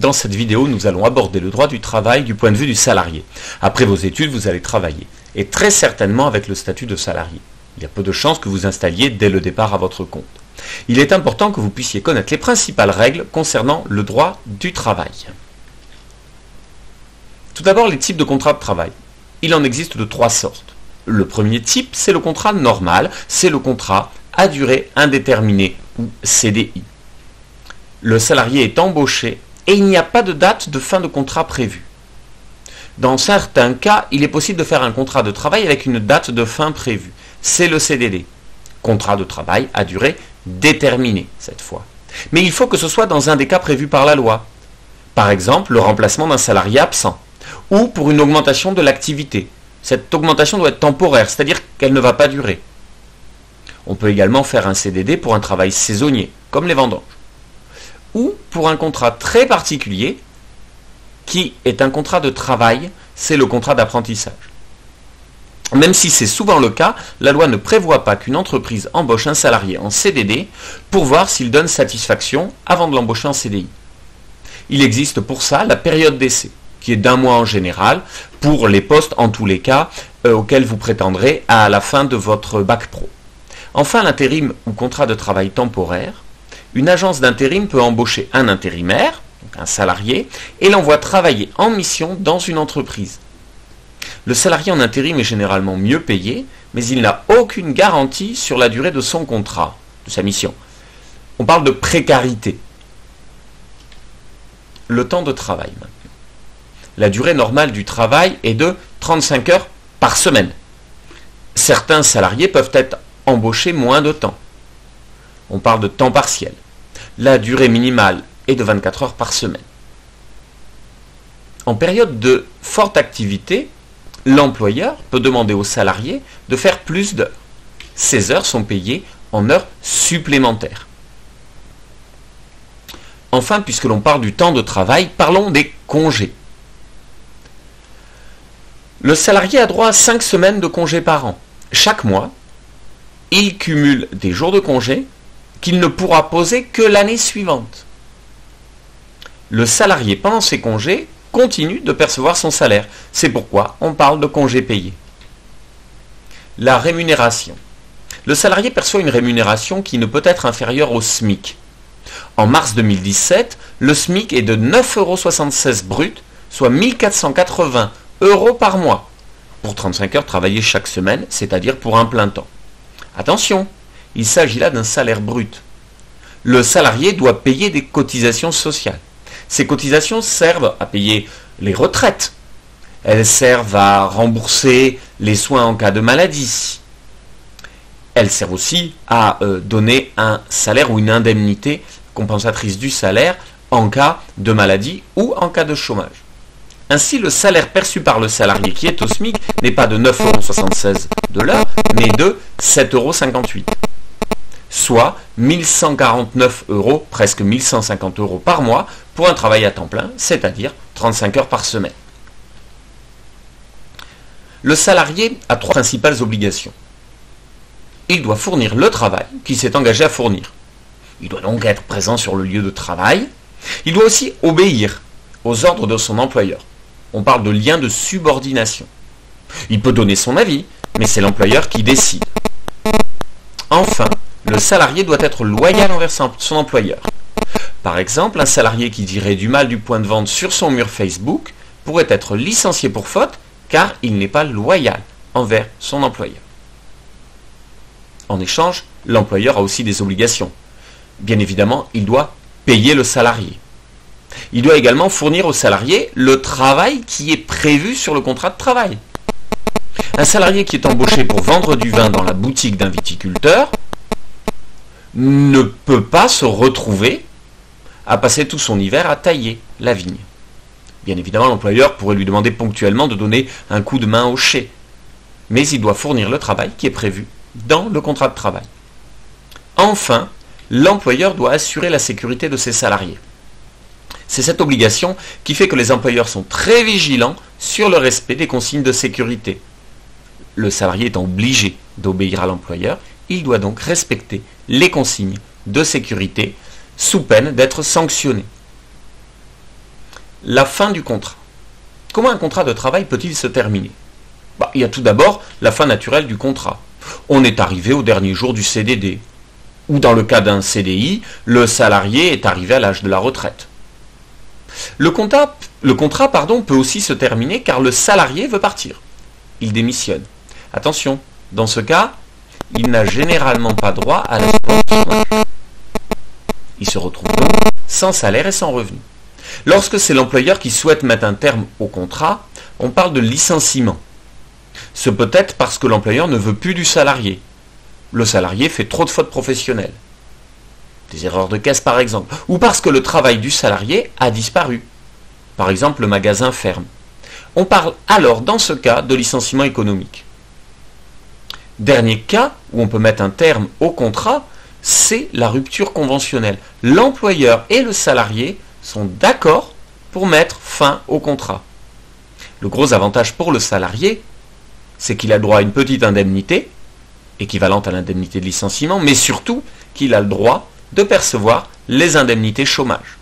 Dans cette vidéo, nous allons aborder le droit du travail du point de vue du salarié. Après vos études, vous allez travailler, et très certainement avec le statut de salarié. Il y a peu de chances que vous installiez dès le départ à votre compte. Il est important que vous puissiez connaître les principales règles concernant le droit du travail. Tout d'abord, les types de contrats de travail. Il en existe de 3 sortes. Le premier type, c'est le contrat normal, c'est le contrat à durée indéterminée, ou CDI. Le salarié est embauché et il n'y a pas de date de fin de contrat prévue. Dans certains cas, il est possible de faire un contrat de travail avec une date de fin prévue. C'est le CDD, contrat de travail à durée déterminée cette fois. Mais il faut que ce soit dans un des cas prévus par la loi. Par exemple, le remplacement d'un salarié absent ou pour une augmentation de l'activité. Cette augmentation doit être temporaire, c'est-à-dire qu'elle ne va pas durer. On peut également faire un CDD pour un travail saisonnier, comme les vendanges. Ou pour un contrat très particulier, qui est un contrat de travail, c'est le contrat d'apprentissage. Même si c'est souvent le cas, la loi ne prévoit pas qu'une entreprise embauche un salarié en CDD pour voir s'il donne satisfaction avant de l'embaucher en CDI. Il existe pour ça la période d'essai, qui est d'1 mois en général, pour les postes en tous les cas auxquels vous prétendrez à la fin de votre bac pro. Enfin, l'intérim ou contrat de travail temporaire. Une agence d'intérim peut embaucher un intérimaire, donc un salarié, et l'envoie travailler en mission dans une entreprise. Le salarié en intérim est généralement mieux payé, mais il n'a aucune garantie sur la durée de son contrat, de sa mission. On parle de précarité. Le temps de travail maintenant. La durée normale du travail est de 35 heures par semaine. Certains salariés peuvent être embauchés moins de temps. On parle de temps partiel. La durée minimale est de 24 heures par semaine. En période de forte activité, l'employeur peut demander au salarié de faire plus d'heures. Ces heures sont payées en heures supplémentaires. Enfin, puisque l'on parle du temps de travail, parlons des congés. Le salarié a droit à 5 semaines de congés par an. Chaque mois, il cumule des jours de congé qu'il ne pourra poser que l'année suivante. Le salarié, pendant ses congés, continue de percevoir son salaire. C'est pourquoi on parle de congés payés. La rémunération. Le salarié perçoit une rémunération qui ne peut être inférieure au SMIC. En mars 2017, le SMIC est de 9,76 € brut, soit 1 480 € par mois, pour 35 heures travaillées chaque semaine, c'est-à-dire pour un plein temps. Attention, il s'agit là d'un salaire brut. Le salarié doit payer des cotisations sociales. Ces cotisations servent à payer les retraites. Elles servent à rembourser les soins en cas de maladie. Elles servent aussi à donner un salaire ou une indemnité compensatrice du salaire en cas de maladie ou en cas de chômage. Ainsi, le salaire perçu par le salarié qui est au SMIC n'est pas de 9,76 € de l'heure, mais de 7,58 €. Soit 1 149 €, presque 1 150 € par mois, pour un travail à temps plein, c'est-à-dire 35 heures par semaine. Le salarié a 3 principales obligations. Il doit fournir le travail qu'il s'est engagé à fournir. Il doit donc être présent sur le lieu de travail. Il doit aussi obéir aux ordres de son employeur. On parle de lien de subordination. Il peut donner son avis, mais c'est l'employeur qui décide. Enfin, le salarié doit être loyal envers son employeur. Par exemple, un salarié qui dirait du mal du point de vente sur son mur Facebook pourrait être licencié pour faute car il n'est pas loyal envers son employeur. En échange, l'employeur a aussi des obligations. Bien évidemment, il doit payer le salarié. Il doit également fournir au salarié le travail qui est prévu sur le contrat de travail. Un salarié qui est embauché pour vendre du vin dans la boutique d'un viticulteur ne peut pas se retrouver à passer tout son hiver à tailler la vigne. Bien évidemment, l'employeur pourrait lui demander ponctuellement de donner un coup de main au chai, mais il doit fournir le travail qui est prévu dans le contrat de travail. Enfin, l'employeur doit assurer la sécurité de ses salariés. C'est cette obligation qui fait que les employeurs sont très vigilants sur le respect des consignes de sécurité. Le salarié étant obligé d'obéir à l'employeur, il doit donc respecter les consignes de sécurité sous peine d'être sanctionné. la fin du contrat. Comment un contrat de travail peut-il se terminer? Il y a tout d'abord la fin naturelle du contrat. On est arrivé au dernier jour du CDD. Ou dans le cas d'un CDI, le salarié est arrivé à l'âge de la retraite. Le contrat peut aussi se terminer car le salarié veut partir. Il démissionne. Attention, dans ce cas, il n'a généralement pas droit à l'assurance chômage. Il se retrouve donc sans salaire et sans revenu. Lorsque c'est l'employeur qui souhaite mettre un terme au contrat, on parle de licenciement. Ce peut être parce que l'employeur ne veut plus du salarié. Le salarié fait trop de fautes professionnelles. Des erreurs de caisse par exemple. Ou parce que le travail du salarié a disparu. Par exemple, le magasin ferme. On parle alors dans ce cas de licenciement économique. Dernier cas où on peut mettre un terme au contrat, c'est la rupture conventionnelle. L'employeur et le salarié sont d'accord pour mettre fin au contrat. Le gros avantage pour le salarié, c'est qu'il a le droit à une petite indemnité, équivalente à l'indemnité de licenciement, mais surtout qu'il a le droit de percevoir les indemnités chômage.